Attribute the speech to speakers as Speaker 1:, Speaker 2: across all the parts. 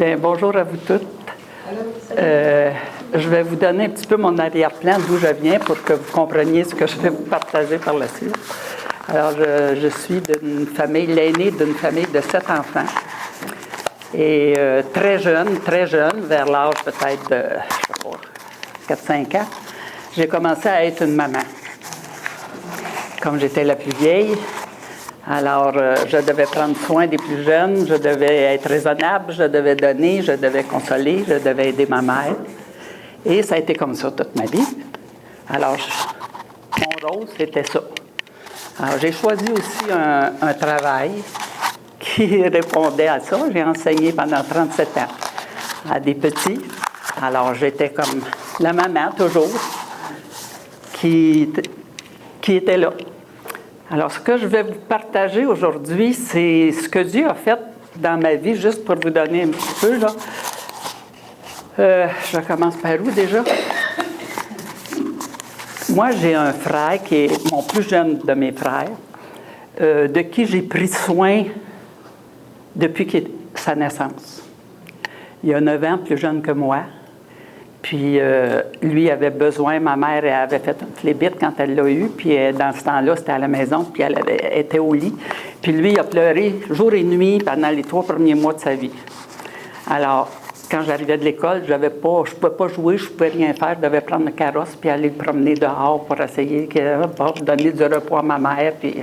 Speaker 1: Bien, bonjour à vous toutes. Je vais vous donner un petit peu mon arrière-plan d'où je viens pour que vous compreniez ce que je vais vous partager par la suite. Alors, je suis d'une famille, l'aînée d'une famille de 7 enfants. Et très jeune, vers l'âge peut-être de, je sais pas, 4-5 ans, j'ai commencé à être une maman. Comme j'étais la plus vieille, alors je devais prendre soin des plus jeunes, je devais être raisonnable, je devais donner, je devais consoler, je devais aider ma mère. Et ça a été comme ça toute ma vie. Alors, mon rôle, c'était ça. Alors, j'ai choisi aussi un travail qui répondait à ça. J'ai enseigné pendant 37 ans à des petits. Alors, j'étais comme la maman, toujours, qui était là. Alors, ce que je vais vous partager aujourd'hui, c'est ce que Dieu a fait dans ma vie, juste pour vous donner un petit peu, là. Je commence par où, déjà? Moi, j'ai un frère qui est mon plus jeune de mes frères, de qui j'ai pris soin depuis sa naissance. Il a 9 ans plus jeune que moi. Puis, lui avait besoin, ma mère avait fait une phlébite quand elle l'a eu, puis dans ce temps-là, c'était à la maison, puis elle était au lit. Puis lui, il a pleuré jour et nuit pendant les 3 premiers mois de sa vie. Alors, quand j'arrivais de l'école, je ne pouvais pas jouer, je ne pouvais rien faire, je devais prendre le carrosse puis aller le promener dehors pour essayer de donner du repos à ma mère. Puis,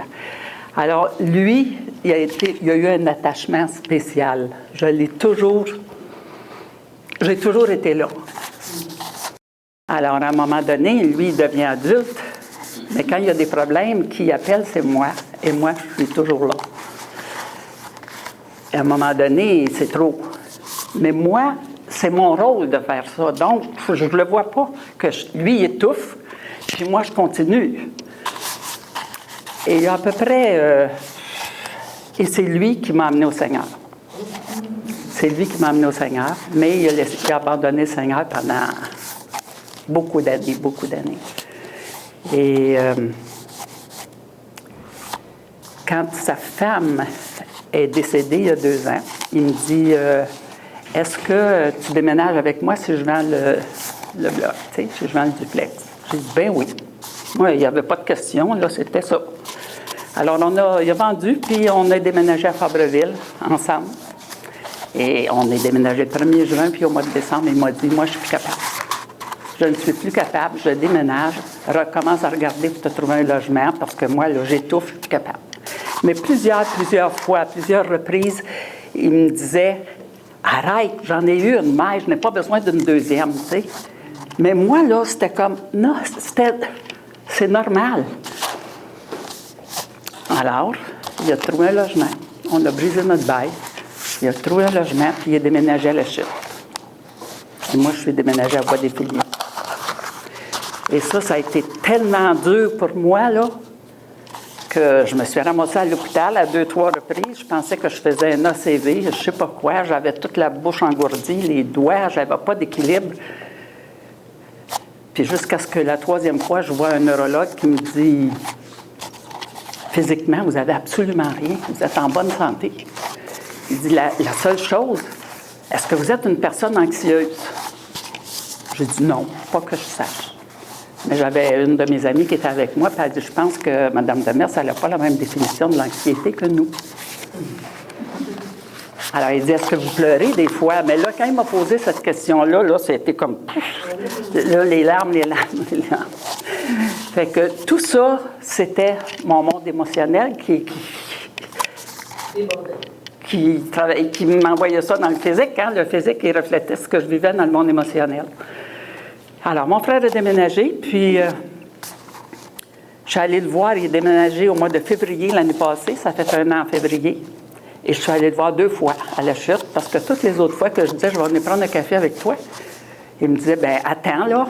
Speaker 1: alors, lui, il a eu un attachement spécial. J'ai toujours été là. Alors, à un moment donné, lui, il devient adulte, mais quand il y a des problèmes, qui appelle, c'est moi. Et moi, je suis toujours là. Et à un moment donné, c'est trop. Mais moi, c'est mon rôle de faire ça. Donc, je ne le vois pas, que lui, il étouffe, puis moi, je continue. Et il y a à peu près... et c'est lui qui m'a amené au Seigneur. C'est lui qui m'a amené au Seigneur, mais il a abandonné le Seigneur pendant... beaucoup d'années. Et quand sa femme est décédée il y a 2 ans, il me dit est-ce que tu déménages avec moi si je vends le bloc, tu sais, si je vends le duplex? J'ai dit ben oui. Moi, il n'y avait pas de question, là, c'était ça. Alors, il a vendu, puis on a déménagé à Fabreville ensemble. Et on est déménagé le 1er juin, puis au mois de décembre, il m'a dit moi, je suis plus capable. Je ne suis plus capable, je déménage, recommence à regarder pour te trouver un logement, parce que moi, là, j'étouffe, je suis plus capable. Mais plusieurs fois, à plusieurs reprises, il me disait, arrête, j'en ai eu une mère, je n'ai pas besoin d'une deuxième, tu sais. Mais moi, là, c'était comme, non, c'est normal. Alors, il a trouvé un logement, on a brisé notre bail, il a trouvé un logement, puis il a déménagé à la Chute. Et moi, je suis déménagée à Bois-des-Filiers. Et ça a été tellement dur pour moi, là, que je me suis ramassée à l'hôpital à 2-3 reprises. Je pensais que je faisais un ACV, je ne sais pas quoi. J'avais toute la bouche engourdie, les doigts, je n'avais pas d'équilibre. Puis jusqu'à ce que la 3e fois, je vois un neurologue qui me dit « Physiquement, vous n'avez absolument rien, vous êtes en bonne santé. » Il dit la seule chose, est-ce que vous êtes une personne anxieuse? » J'ai dit non, pas que je sache. Mais j'avais une de mes amies qui était avec moi, puis elle a dit, je pense que Mme Demers, elle n'a pas la même définition de l'anxiété que nous. Alors, il dit, est-ce que vous pleurez des fois? Mais là, quand il m'a posé cette question-là, là, c'était comme, là, les larmes. Fait que tout ça, c'était mon monde émotionnel qui m'envoyait ça dans le physique. Hein? Le physique, il reflétait ce que je vivais dans le monde émotionnel. Alors, mon frère a déménagé, puis je suis allée le voir. Il a déménagé au mois de février l'année passée. Ça fait 1 an en février. Et je suis allée le voir 2 fois à la Chute, parce que toutes les autres fois que je disais, je vais venir prendre un café avec toi, il me disait, bien, attends là.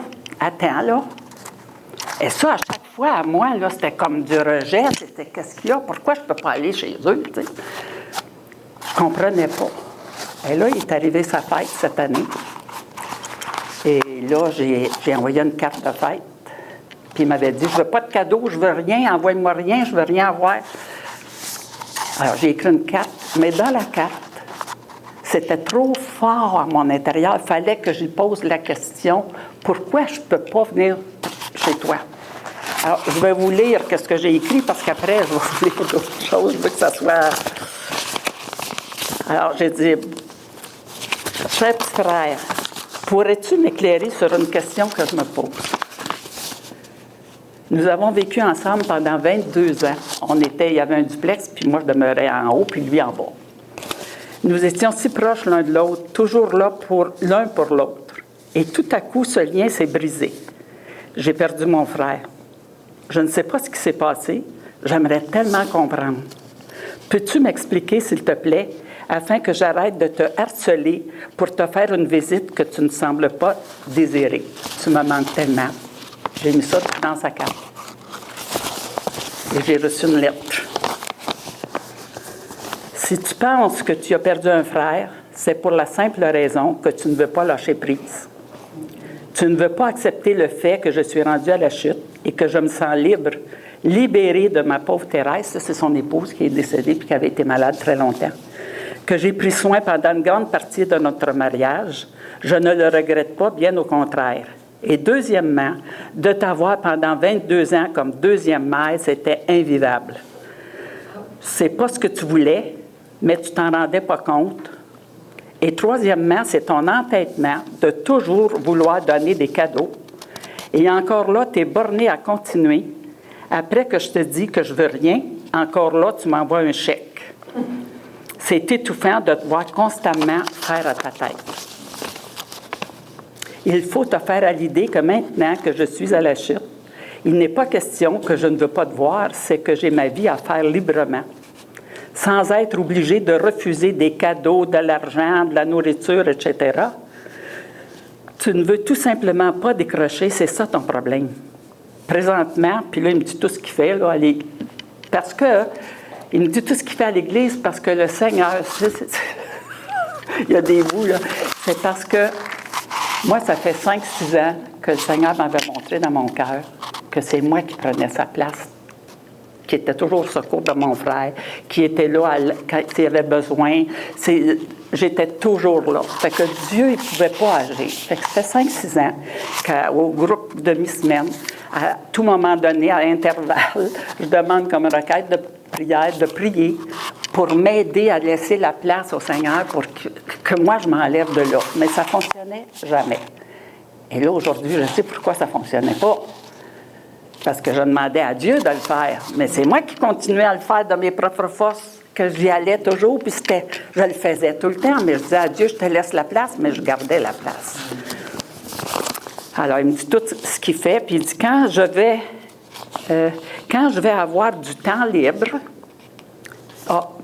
Speaker 1: Et ça, à chaque fois, à moi, là, c'était comme du rejet. C'était, qu'est-ce qu'il y a? Pourquoi je ne peux pas aller chez eux, tu sais? Je ne comprenais pas. Et là, il est arrivé sa fête cette année. Et là, j'ai envoyé une carte de fête. Puis il m'avait dit, je ne veux pas de cadeau, je ne veux rien, envoie-moi rien, je ne veux rien avoir. Alors, j'ai écrit une carte, mais dans la carte, C'était trop fort à mon intérieur. Il fallait que j'y pose la question, pourquoi je ne peux pas venir chez toi? Alors, je vais vous lire ce que j'ai écrit, parce qu'après, je vais vous lire d'autres choses. Je veux que ça soit... Alors, j'ai dit, cher petit frère, pourrais-tu m'éclairer sur une question que je me pose? Nous avons vécu ensemble pendant 22 ans. Il y avait un duplex, puis moi, je demeurais en haut, puis lui en bas. Nous étions si proches l'un de l'autre, toujours là l'un pour l'autre. Et tout à coup, ce lien s'est brisé. J'ai perdu mon frère. Je ne sais pas ce qui s'est passé. J'aimerais tellement comprendre. Peux-tu m'expliquer, s'il te plaît, afin que j'arrête de te harceler pour te faire une visite que tu ne sembles pas désirer? Tu me manques tellement. J'ai mis ça dans sa carte. Et j'ai reçu une lettre. Si tu penses que tu as perdu un frère, c'est pour la simple raison que tu ne veux pas lâcher prise. Tu ne veux pas accepter le fait que je suis rendue à la chute et que je me sens libre, libérée de ma pauvre Thérèse. Ça, c'est son épouse qui est décédée et qui avait été malade très longtemps. Que j'ai pris soin pendant une grande partie de notre mariage. Je ne le regrette pas, bien au contraire. Et deuxièmement, de t'avoir pendant 22 ans comme deuxième mère, c'était invivable. C'est pas ce que tu voulais, mais tu t'en rendais pas compte. Et troisièmement, c'est ton entêtement de toujours vouloir donner des cadeaux. Et encore là, tu es borné à continuer. Après que je te dis que je veux rien, encore là, tu m'envoies un chèque. C'est étouffant de te voir constamment faire à ta tête. Il faut te faire à l'idée que maintenant que je suis à la chute, il n'est pas question que je ne veux pas te voir, c'est que j'ai ma vie à faire librement, sans être obligé de refuser des cadeaux, de l'argent, de la nourriture, etc. Tu ne veux tout simplement pas décrocher, c'est ça ton problème. Présentement, puis là, il me dit tout ce qu'il fait, là, parce que, il me dit tout ce qu'il fait à l'Église, parce que le Seigneur, il y a des bouts, là, c'est parce que moi, ça fait 5-6 ans que le Seigneur m'avait montré dans mon cœur que c'est moi qui prenais sa place, qui était toujours au secours de mon frère, qui était là quand il avait besoin. J'étais toujours là. Fait que Dieu, il ne pouvait pas agir. Fait que ça fait 5-6 ans qu'au groupe de mi-semaine, à tout moment donné, à intervalles, je demande comme requête de prière, de prier pour m'aider à laisser la place au Seigneur pour que moi, je m'enlève de là. Mais ça ne fonctionnait jamais. Et là, aujourd'hui, je sais pourquoi ça ne fonctionnait pas. Parce que je demandais à Dieu de le faire. Mais c'est moi qui continuais à le faire de mes propres forces, que j'y allais toujours, puis je le faisais tout le temps. Mais je disais à Dieu, je te laisse la place, mais je gardais la place. Alors, il me dit tout ce qu'il fait, puis il dit, quand je vais avoir du temps libre,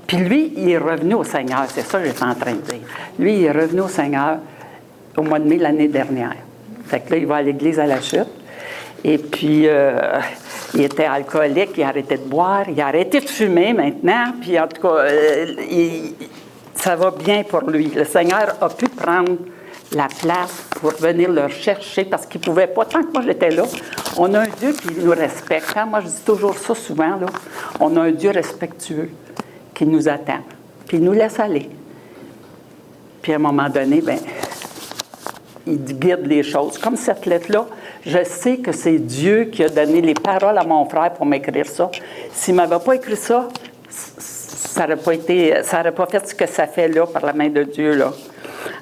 Speaker 1: puis lui, il est revenu au Seigneur, c'est ça que j'étais en train de dire. Lui, il est revenu au Seigneur au mois de mai l'année dernière. Fait que là, il va à l'église à la chute. Et puis, il était alcoolique, il a arrêté de boire, il a arrêté de fumer maintenant. Puis, en tout cas, ça va bien pour lui. Le Seigneur a pu prendre la place pour venir le chercher parce qu'il ne pouvait pas. Tant que moi, j'étais là, on a un Dieu qui nous respecte. Moi, je dis toujours ça souvent, là. On a un Dieu respectueux qui nous attend, puis il nous laisse aller. Puis, à un moment donné, bien, il guide les choses. Comme cette lettre-là, je sais que c'est Dieu qui a donné les paroles à mon frère pour m'écrire ça. S'il ne m'avait pas écrit ça, ça n'aurait pas fait ce que ça fait là par la main de Dieu, là.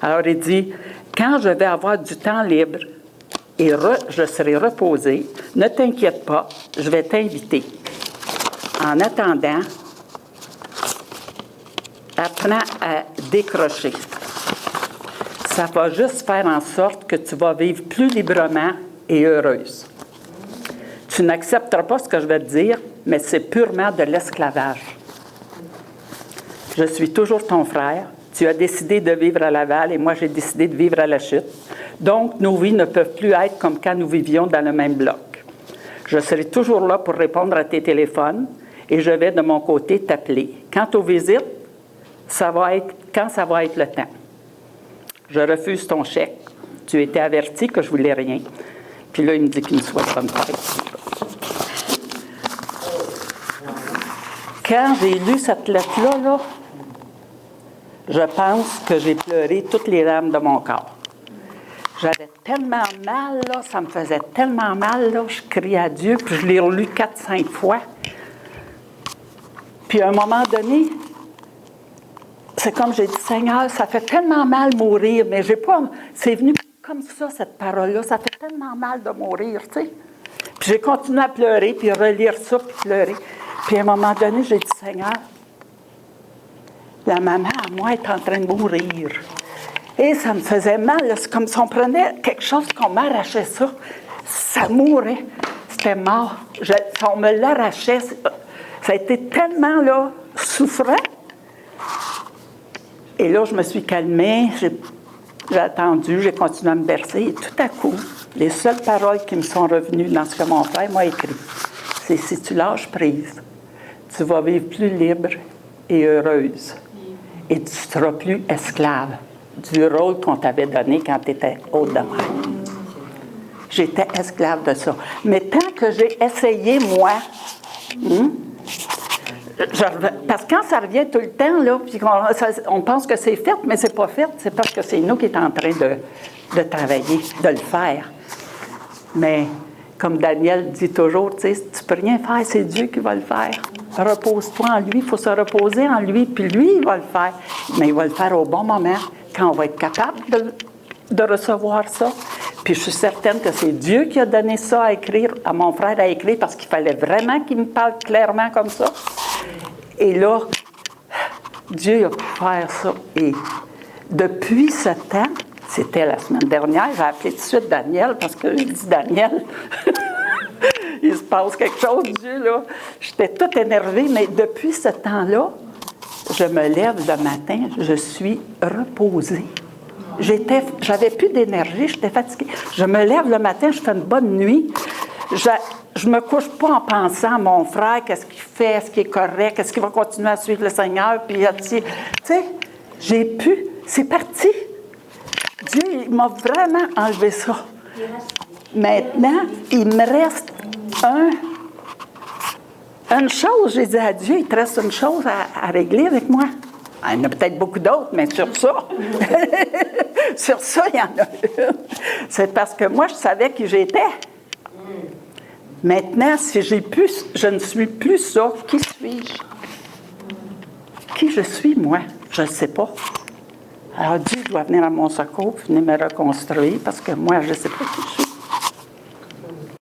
Speaker 1: Alors, il dit, quand je vais avoir du temps libre et je serai reposé, ne t'inquiète pas, je vais t'inviter. En attendant, apprends à décrocher. Ça va juste faire en sorte que tu vas vivre plus librement et heureuse. Tu n'accepteras pas ce que je vais te dire, mais c'est purement de l'esclavage. Je suis toujours ton frère. Tu as décidé de vivre à Laval et moi, j'ai décidé de vivre à la Chute. Donc, nos vies ne peuvent plus être comme quand nous vivions dans le même bloc. Je serai toujours là pour répondre à tes téléphones et je vais de mon côté t'appeler. Quant aux visites, quand ça va être le temps. Je refuse ton chèque. Tu étais averti que je voulais rien. Puis là, il me dit qu'il me souhaite bonne fête. Quand j'ai lu cette lettre-là, je pense que j'ai pleuré toutes les larmes de mon corps. J'avais tellement mal, là, ça me faisait tellement mal, là, je criais à Dieu, puis je l'ai relu 4-5 fois. Puis à un moment donné, c'est comme j'ai dit, Seigneur, ça fait tellement mal mourir, mais j'ai pas. C'est venu comme ça, cette parole-là, ça fait tellement mal de mourir, tu sais. Puis j'ai continué à pleurer, puis relire ça, puis pleurer. Puis à un moment donné, j'ai dit, Seigneur, la maman à moi est en train de mourir. Et ça me faisait mal, là. C'est comme si on prenait quelque chose, qu'on m'arrachait ça, ça mourait, c'était mort. Si on me l'arrachait, ça a été tellement, là, souffrant. Et là, je me suis calmée, j'ai attendu, j'ai continué à me bercer. Et tout à coup, les seules paroles qui me sont revenues dans ce que mon frère m'a écrit, c'est « Si tu lâches prise, tu vas vivre plus libre et heureuse. Et tu ne seras plus esclave du rôle qu'on t'avait donné quand tu étais haute de mer. » J'étais esclave de ça. Mais tant que j'ai essayé, moi, parce que quand ça revient tout le temps, là, puis on pense que c'est fait, mais c'est pas fait, c'est parce que c'est nous qui sommes en train de travailler, de le faire. Mais, comme Daniel dit toujours, tu sais, tu peux rien faire, c'est Dieu qui va le faire. Repose-toi en lui, il faut se reposer en lui, puis lui, il va le faire. Mais il va le faire au bon moment, quand on va être capable de recevoir ça. Puis je suis certaine que c'est Dieu qui a donné ça à écrire, à mon frère à écrire, parce qu'il fallait vraiment qu'il me parle clairement comme ça. Et là, Dieu a pu faire ça. Et depuis ce temps, c'était la semaine dernière, j'ai appelé tout de suite Daniel, parce que je dis, Daniel, il se passe quelque chose, Dieu, là. J'étais toute énervée, mais depuis ce temps-là, je me lève le matin, je suis reposée. J'avais plus d'énergie, j'étais fatiguée. Je me lève le matin, je fais une bonne nuit. Je me couche pas en pensant à mon frère, qu'est-ce qu'il fait, est-ce qu'il est correct, est-ce qu'il va continuer à suivre le Seigneur, puis tu sais, j'ai pu, c'est parti. Dieu, il m'a vraiment enlevé ça. Maintenant, il me reste une chose, j'ai dit à Dieu, il te reste une chose à régler avec moi. Il y en a peut-être beaucoup d'autres, mais sur ça, sur ça, il y en a une. C'est parce que moi, je savais qui j'étais. Maintenant, si je ne suis plus ça, qui suis-je? Qui je suis, moi? Je ne sais pas. Alors, Dieu doit venir à mon secours, venir me reconstruire, parce que moi, je ne sais pas qui je